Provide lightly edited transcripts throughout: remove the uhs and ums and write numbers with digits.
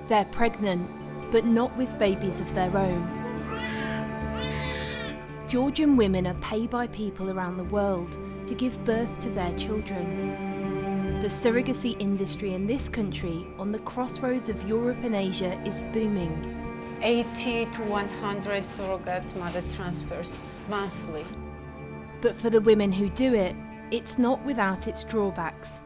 They're pregnant, but not with babies of their own. Georgian women are paid by people around the world to give birth to their children. The surrogacy industry in this country, on the crossroads of Europe and Asia, is booming. 80 to 100 surrogate mother transfers monthly. But for the women who do it, it's not without its drawbacks.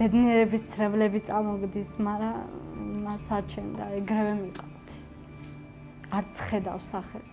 ბედნიერების ცრებლები წამოგდის, მაგრამ მას აჩენ და ეგრევე მიყავთ. არც ხედავს სახეს.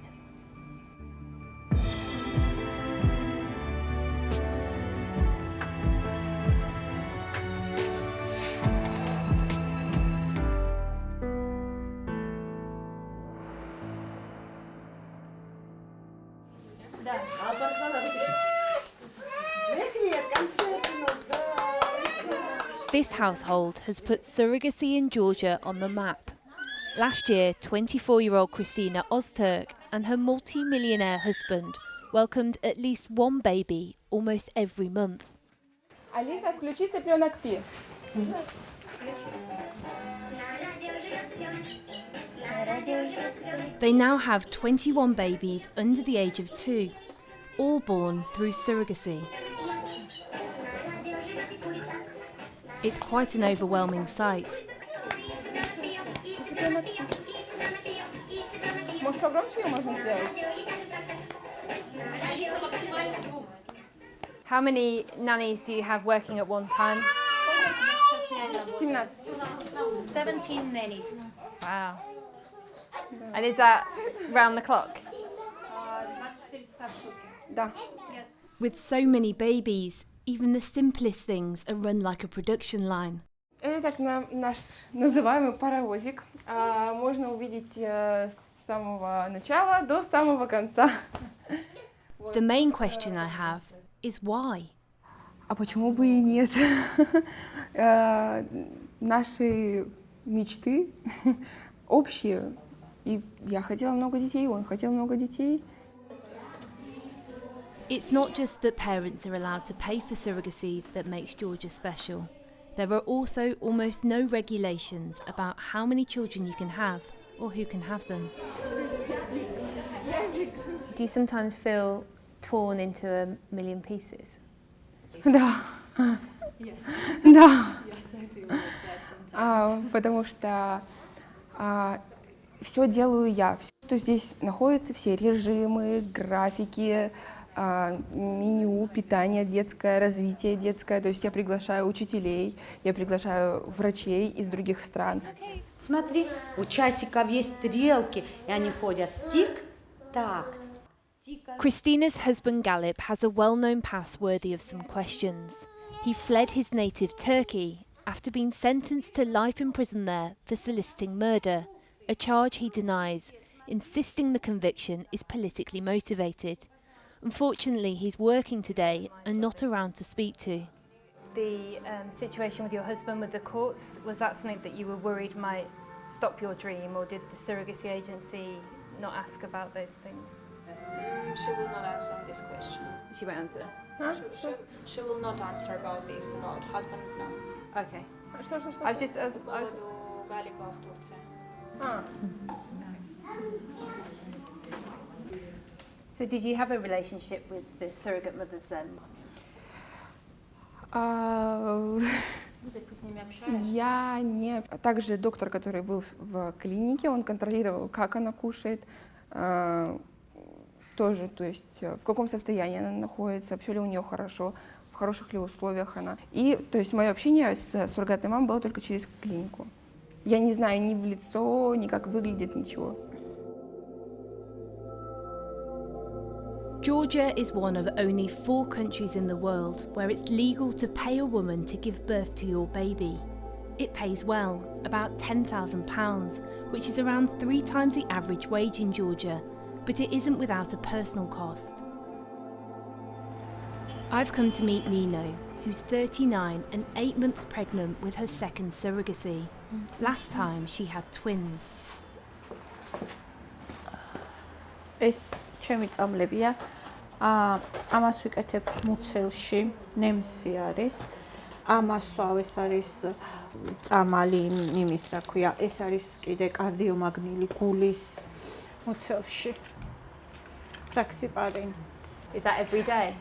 This household has put surrogacy in Georgia on the map. Last year, 24-year-old Christina Ozturk and her multi-millionaire husband welcomed at least one baby almost every month. Алиса, включи цыпленок Пи. They now have 21 babies under the age of 2, all born through surrogacy. It's quite an overwhelming sight. Может, погромче ее можно сделать? How many nannies do you have working at one time? 17. 17 nannies. Wow. And is that round the clock? 24 часа в сутки. Да. Yes. With so many babies, even the simplest things are run like a production line. Это так наш называемый паровозик. Можно увидеть с самого начала до самого конца. The main question I have is why? А почему бы и нет? Наши мечты общие. И я хотела много детей, он хотел много детей. It's not just that parents are allowed to pay for surrogacy that makes Georgia special. There are also almost no regulations about how many children you can have or who can have them. Do you sometimes feel torn into a million pieces? Да. Yes. Да. Yes, I feel like that sometimes. Потому что все делаю я. Все, что здесь находится, все режимы, графики, меню, питание детское, развитие детское. То есть я приглашаю учителей, я приглашаю врачей из других стран. Смотри, у часиков есть стрелки, и они ходят тик-так. Christina's husband Galip has a well-known past worthy of some questions. He fled his native Turkey after being sentenced to life in prison there for soliciting murder, a charge he denies, insisting the conviction is politically motivated. Unfortunately, he's working today and not around to speak to. The situation with your husband with the courts, was that something that you were worried might stop your dream, or did the surrogacy agency not ask about those things? She will not answer on this question. She won't answer. She will not answer about this, about husband, no. Okay. Что? I've just... По поводу Галипа в Турции. So did you have a relationship with the surrogate mothers then? То есть ты с ними общаешься? Я не... Также доктор, который был в клинике, он контролировал, как она кушает, тоже, то есть в каком состоянии она находится, все ли у нее хорошо, в хороших ли условиях она. И, то есть, мое общение с суррогатной мамой было только через клинику. Я не знаю ни в лицо, ни как выглядит, ничего. Georgia is one of only 4 countries in the world where it's legal to pay a woman to give birth to your baby. It pays well, about £10,000, which is around 3 times the average wage in Georgia, but it isn't without a personal cost. I've come to meet Nino, who's 39 and 8 months pregnant with her second surrogacy. Last time she had twins. ეს ჩემი წამლებია. ამას ვიკეთებ მუცელში, ნემსი არის. ამასვავ ეს არის წამალი იმის რა ქვია, ეს არის კიდე კარდიომაგნილი გულის მუცელში. Fraxiparin. Is that every day?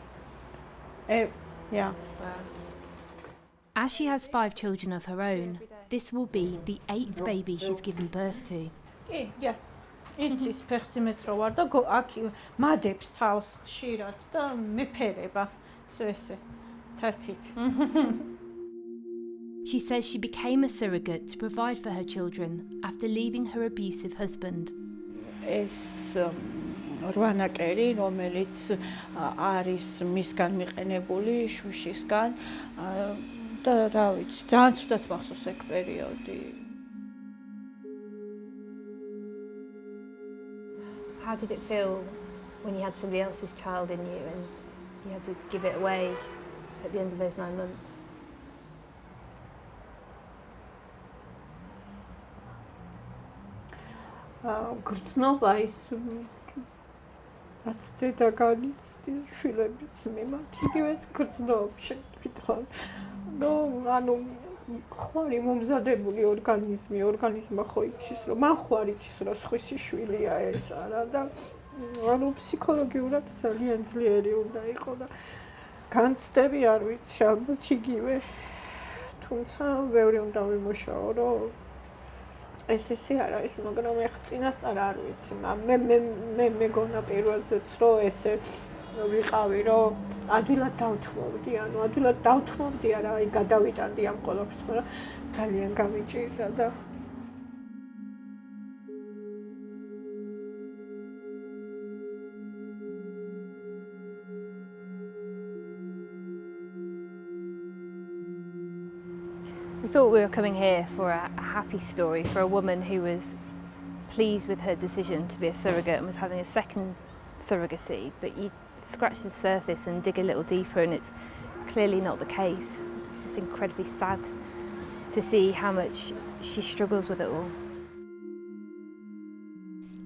Yeah. As she has 5 children of her own, this will be the 8th baby she's given birth to. Yeah. იცის ფეხციმეტრო ვარ და აქ მადებს თავს ხშირად და მეფერება ესე თათით. She says she became a surrogate to provide for her children after leaving her abusive husband. ეს რვანაკერი, რომელიც არის მისგან მიყენებული შუშისგან და რა ვიცი, ძალიან ცუდად მახსოვს ეგ პერიოდი. How did it feel when you had somebody else's child in you and you had to give it away at the end of those 9 months? გრძნობა ის რაც დედა განიცდის შვილების მიმართ, იგივე გრძნობს შეკითხვა. ანუ ხვარი მომზადებული ორგანიზმა ხო იცის, რომ მან ხვარი იცის, რომ სხვისი შვილია ეს არა და ანუ ფსიქოლოგიურად ძალიან ძლიერი უნდა იყო და განცდები არ ვიცი, ალბათ იგივე. თუმცა ბევრი უნდა ვიმუშაო, რომ ეს არ არის, მაგრამ ეხლა წინასწარ არ ვიცი, მე მეგონა პირველზეც რომ ესე ვიყავი, რომ ადვილად დავთმობდი, არა, აი გადავიტანდი ამ ყველაფერს, მაგრამ ძალიან გამიჭირდა და We thought we were coming here for a happy story for a woman who was pleased with her decision to be a surrogate and was having a second surrogacy, but you scratch the surface and dig a little deeper and it's clearly not the case. It's just incredibly sad to see how much she struggles with it all.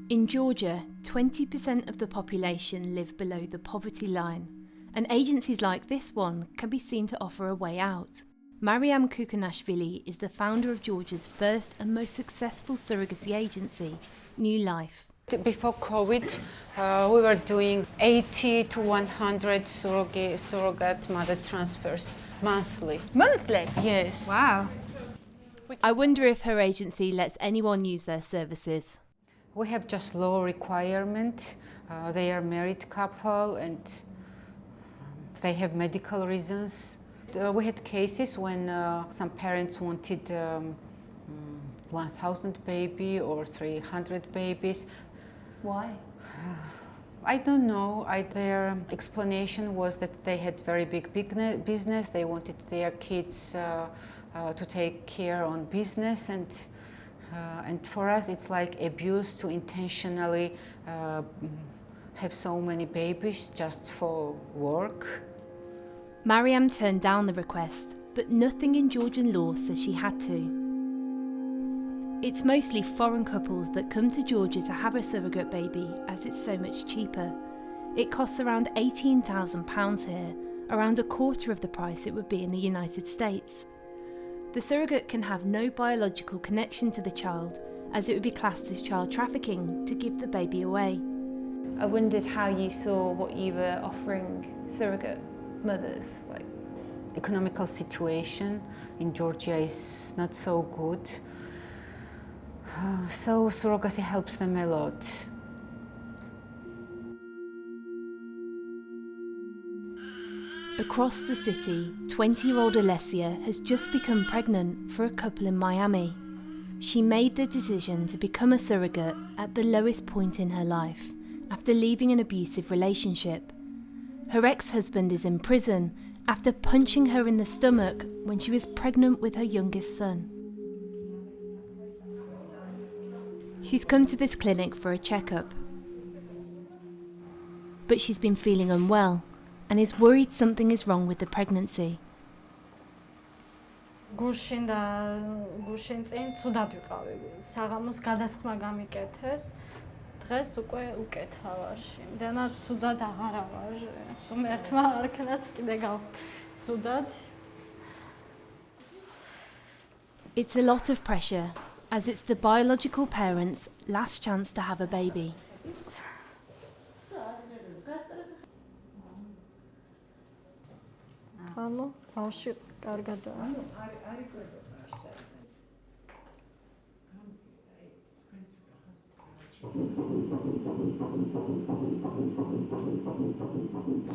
In Georgia, 20% of the population live below the poverty line, and agencies like this one can be seen to offer a way out. Mariam Kukanashvili is the founder of Georgia's first and most successful surrogacy agency, New Life. Before COVID, we were doing 80 to 100 surrogate mother transfers monthly. Monthly? Yes. Wow. I wonder if her agency lets anyone use their services. We have just low requirement. They are married couple and they have medical reasons. We had cases when some parents wanted 1,000 baby or 300 babies. Why? I don't know. Their explanation was that they had very big business. They wanted their kids to take care on business, and for us it's like abuse to intentionally have so many babies just for work. Mariam turned down the request, but nothing in Georgian law says she had to. It's mostly foreign couples that come to Georgia to have a surrogate baby, as it's so much cheaper. It costs around £18,000 here, around a quarter of the price it would be in the United States. The surrogate can have no biological connection to the child, as it would be classed as child trafficking to give the baby away. I wondered how you saw what you were offering surrogate mothers. Economical situation in Georgia is not so good. So surrogacy helps them a lot. Across the city, 20-year-old Alessia has just become pregnant for a couple in Miami. She made the decision to become a surrogate at the lowest point in her life, after leaving an abusive relationship. Her ex-husband is in prison after punching her in the stomach when she was pregnant with her youngest son. She's come to this clinic for a checkup, but she's been feeling unwell and is worried something is wrong with the pregnancy. გუშინ წინ ცუდად ვიყავი. საღამოს გადასხმა გამიკეთეს. დღეს უკვე უკეთა ვარ. იმდენად ცუდად აღარა ვარ. ღმერთმა არქნას კიდე გავცუდად. It's a lot of pressure, as it's the biological parents' last chance to have a baby. ანუ ბავშვი კარგადაა.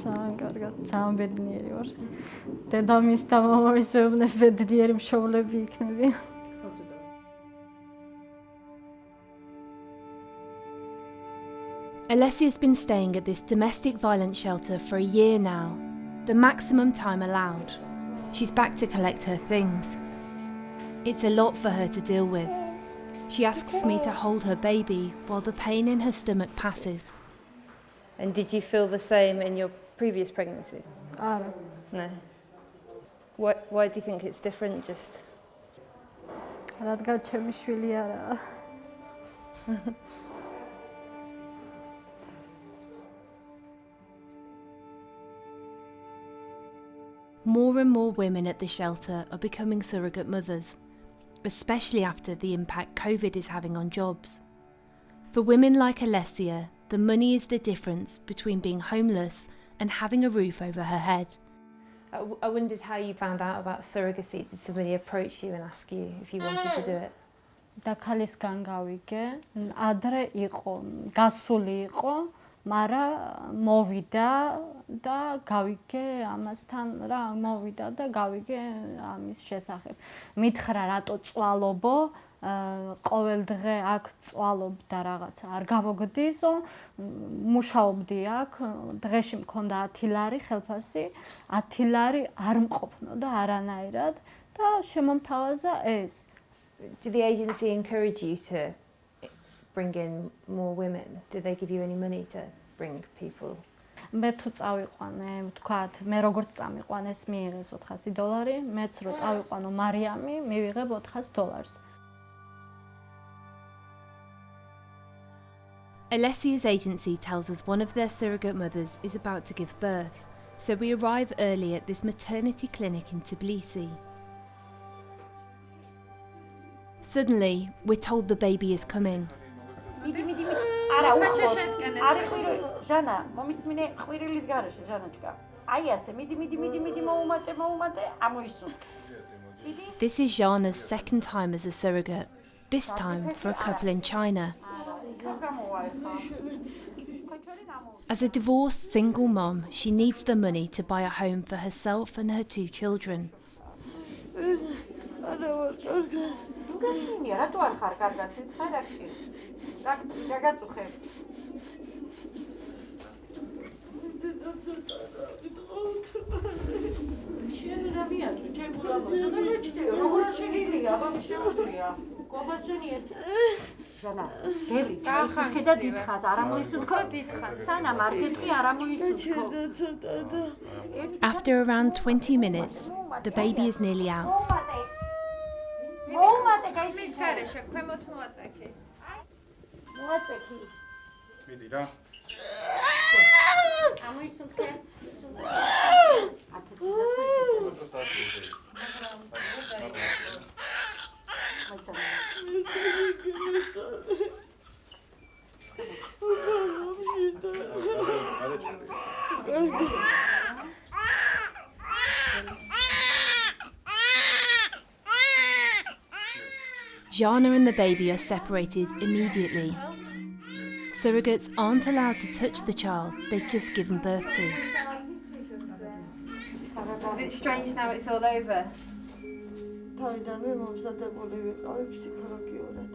ძალიან კარგად, ძალიან ბედნიერი ვარ. დედამის და მამამის მეუბნები ბედნიერი მშობლები იქნებიან. Alessia's been staying at this domestic violence shelter for a year now, the maximum time allowed. She's back to collect her things. It's a lot for her to deal with. She asks me to hold her baby while the pain in her stomach passes. And did you feel the same in your previous pregnancies? არა. No. Why do you think it's different? Just რადგან ჩემი შვილი არაა. More and more women at the shelter are becoming surrogate mothers, especially after the impact COVID is having on jobs. For women like Alessia, the money is the difference between being homeless and having a roof over her head. I wondered how you found out about surrogacy. Did somebody approach you and ask you if you wanted to do it? და ქალისგან გავიგე, ადრე იყო, გასული იყო, მაგრამ მოვიდა და გავიგე ამასთან რა მოვიდა და გავიგე ამის შესახებ. მითხრა რატო წვალობო, ყოველდღე აქ წვალობდა რაღაცა არ გამოგდისო, მუშაობდი აქ, დღეში მქონდა 10 ლარი ხელფასი, 10 ლარი არ მყოფნოდა არანაირად და შემომთავაზა ეს. Did the agency encourage you to bring in more women? Did they give you any money to bring people? მე თუ წავიყვანე, ვთქვათ, მე როგორც წამიყვანეს მიიღეს $400, მეც რო წავიყვანო მარიამი, მივიღებ $400. Alessia's agency tells us one of their surrogate mothers is about to give birth, so we arrive early at this maternity clinic in Tbilisi. Suddenly, we're told the baby is coming. არა უხო არის ყვირი ჟანა მომისმინე ყვირილის გარეშე ჟანაჩკა აი ასე მიდი მოუმატე ამოისუნ. This is Jana's second time as a surrogate, this time for a couple in China. As a divorced single mom, she needs the money to buy a home for herself and her 2 children. გაშინია რატო არ ხარ კარგად ხარაკში რა გაწუხებს შენ რა მიაწვი ჩემ გულამოწო და გაჩდეო როგორ შეგიძლია აბა შეუძლია კობასუნიეთ ჟანა გევრი ხედა დიდხანს არ ამოისუნქო სანამ არ გეტყვი არ ამოისუნქო. After around 20 minutes, the baby is nearly out. მოუმატე გაიწვის გარეშე ქვემოთ მოაწექი. მოაწექი მიდი რა ამოისუნქე Jana and the baby are separated immediately. Surrogates aren't allowed to touch the child they've just given birth to. Is it strange now it's all over? თავიდანვე მომზადებული ვიყავი ფსიქოლოგიურად.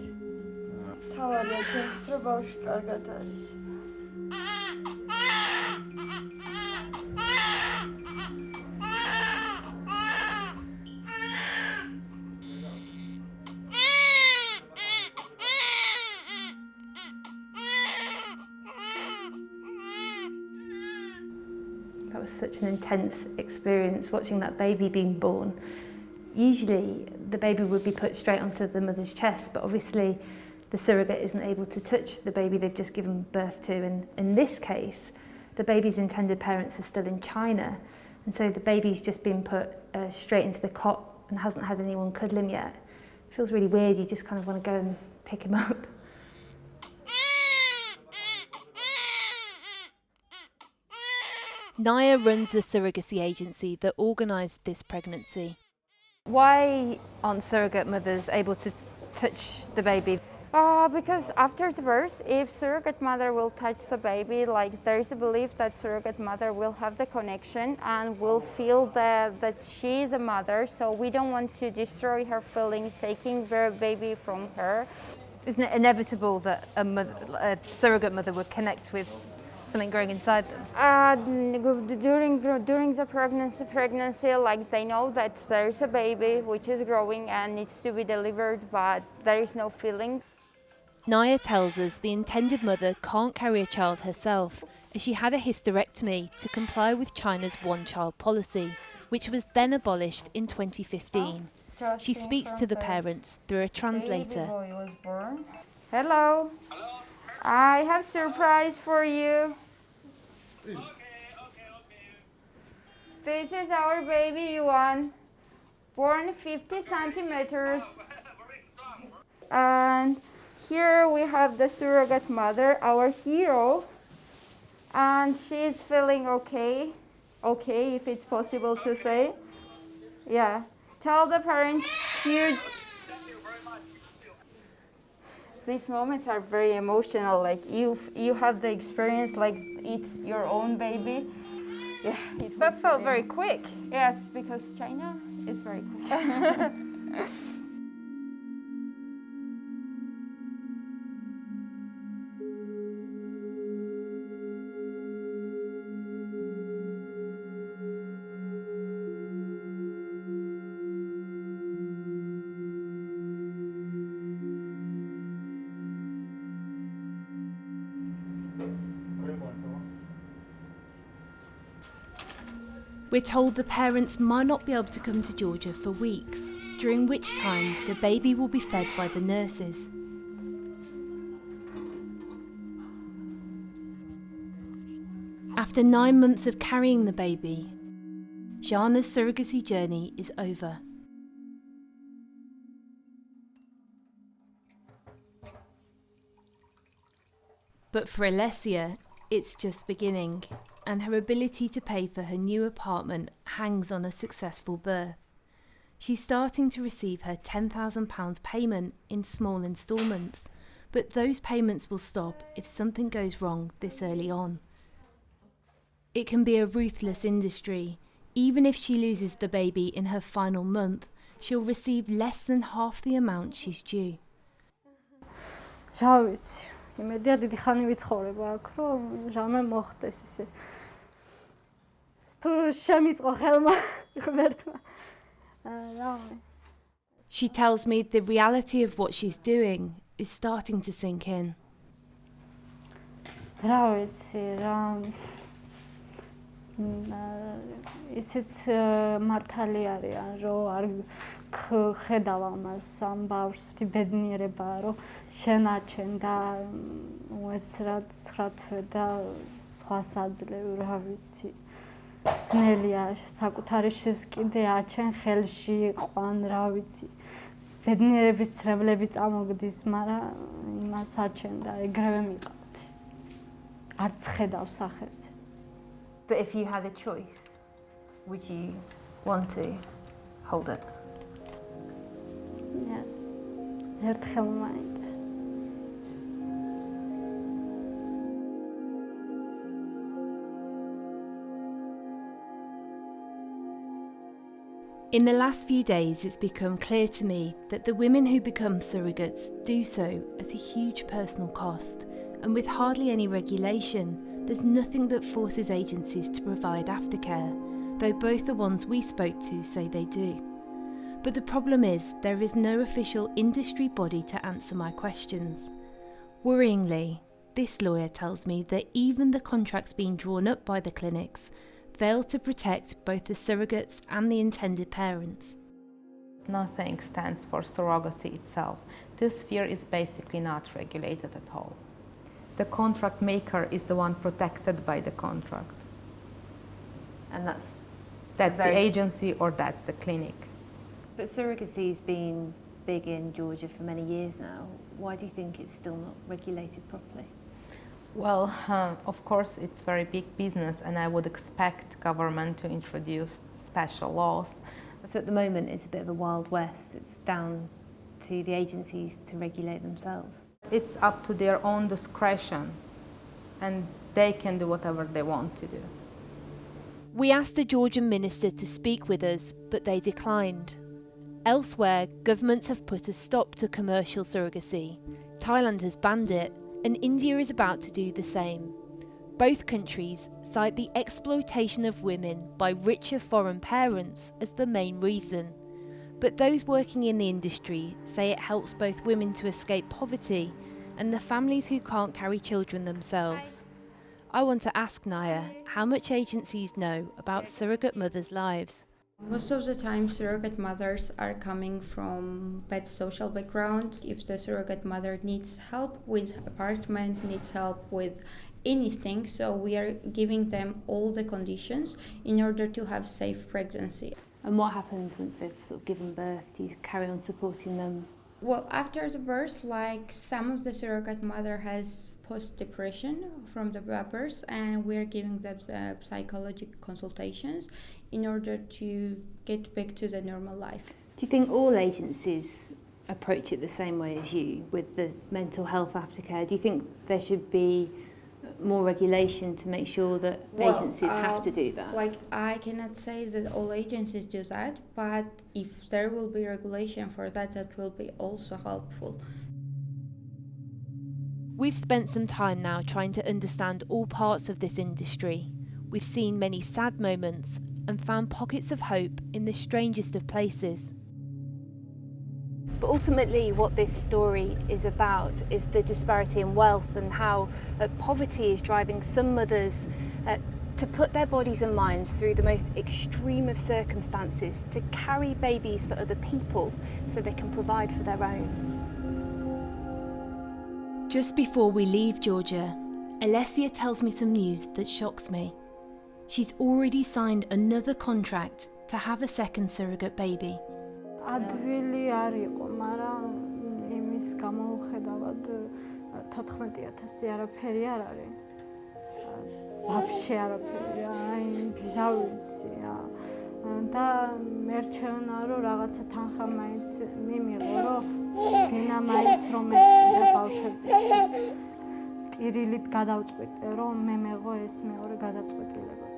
თავარია ჩემთვის რომ ბავშვი კარგად არის. That was such an intense experience watching that baby being born. Usually the baby would be put straight onto the mother's chest, but obviously the surrogate isn't able to touch the baby they've just given birth to. And in this case, the baby's intended parents are still in China, and so the baby's just been put straight into the cot and hasn't had anyone cuddle him yet. It feels really weird, you just kind of want to go and pick him up. Naya runs the surrogacy agency that organised this pregnancy. Why aren't surrogate mothers able to touch the baby? Because after the birth, if surrogate mother will touch the baby, like there is a belief that surrogate mother will have the connection and will feel that she is a mother, so we don't want to destroy her feelings taking the baby from her. Isn't it inevitable that a surrogate mother would connect with something growing inside them? During the pregnancy, like they know that there is a baby which is growing and needs to be delivered, but there is no feeling. Naya tells us the intended mother can't carry a child herself, as she had a hysterectomy to comply with China's one-child policy, which was then abolished in 2015. She speaks to the parents through a translator. Baby boy was born. Hello. I have surprise for you. This is our baby Yuan, born 50 centimeters. And here we have the surrogate mother, our hero, and she's feeling okay, if it's possible to say. Yeah, tell the parents huge. These moments are very emotional, like you have the experience like it's your own baby. Yeah, That felt very quick. Yes, because China is very quick. We're told the parents might not be able to come to Georgia for weeks, during which time the baby will be fed by the nurses. After 9 months of carrying the baby, Jana's surrogacy journey is over. But for Alessia, it's just beginning, and her ability to pay for her new apartment hangs on a successful birth. She's starting to receive her £10,000 payment in small instalments, but those payments will stop if something goes wrong this early on. It can be a ruthless industry. Even if she loses the baby in her final month, she'll receive less than half the amount she's due. იმედია დიდი ხანი ვიცხოვრება აქ, რომ ჟამე მოხდეს ისე. თუ შემიწყო ხელმა ღმერთმა. She tells me the reality of what she's doing is starting to sink in. რა ვიცი, რა ისიც მართალი არიან, რომ არ ხედავ ამას ამ ბავშვს ბედნიერებაა, რომ შენაჩენ და უეცრად 9 თვე და სხვას აძლევ, რა ვიცი. ძნელია საკუთარი შვილს კიდე აჩენ ხელში ყვან, რა ვიცი. ბედნიერების ცრემლები წამოგდის, მაგრამ იმას აჩენ და ეგრევე მიყავთ. არც ხედავ სახეს. But if you had a choice, would you want to hold it? Yes. ერთხელ მაინც. In the last few days, it's become clear to me that the women who become surrogates do so at a huge personal cost, and with hardly any regulation, there's nothing that forces agencies to provide aftercare, though both the ones we spoke to say they do. But the problem is, there is no official industry body to answer my questions. Worryingly, this lawyer tells me that even the contracts being drawn up by the clinics fail to protect both the surrogates and the intended parents. Nothing stands for surrogacy itself. This sphere is basically not regulated at all. The contract maker is the one protected by the contract. And that's the agency or that's the clinic. But surrogacy's been big in Georgia for many years now. Why do you think it's still not regulated properly? Well, of course, it's very big business, and I would expect government to introduce special laws. So at the moment, it's a bit of a wild west. It's down to the agencies to regulate themselves. It's up to their own discretion, and they can do whatever they want to do. We asked a Georgian minister to speak with us, but they declined. Elsewhere, governments have put a stop to commercial surrogacy. Thailand has banned it, and India is about to do the same. Both countries cite the exploitation of women by richer foreign parents as the main reason. But those working in the industry say it helps both women to escape poverty and the families who can't carry children themselves. I want to ask Naya how much agencies know about surrogate mothers' lives. Most of the time, surrogate mothers are coming from bad social background. If the surrogate mother needs help with apartment, needs help with anything, so we are giving them all the conditions in order to have safe pregnancy. And what happens once they've sort of given birth? Do you carry on supporting them? Well, after the birth, like some of the surrogate mother has post-depression from the birth, and we're giving them the psychological consultations in order to get back to the normal life. Do you think all agencies approach it the same way as you with the mental health aftercare? Do you think there should be more regulation to make sure that agencies have to do that? Like, I cannot say that all agencies do that, but if there will be regulation for that, that will be also helpful. We've spent some time now trying to understand all parts of this industry. We've seen many sad moments and found pockets of hope in the strangest of places. But ultimately what this story is about is the disparity in wealth and how poverty is driving some mothers to put their bodies and minds through the most extreme of circumstances, to carry babies for other people so they can provide for their own. Just before we leave Georgia, Alessia tells me some news that shocks me. She's already signed another contract to have a second surrogate baby. ადვილი არ იყო, მაგრამ იმის გამოუხედავად 14000 არაფერი არ არის. Вообще არაფერი, აი რა ვიცი რა. და მერჩევნა რომ რაღაცა თანხა მაინც მიმიღო, რომ გენა მაინც რომ მეკიდა ბავშვების ტირილით გადავწყვიტე, რომ მე მეღო ეს მეორე გადაწყვეტილებაც.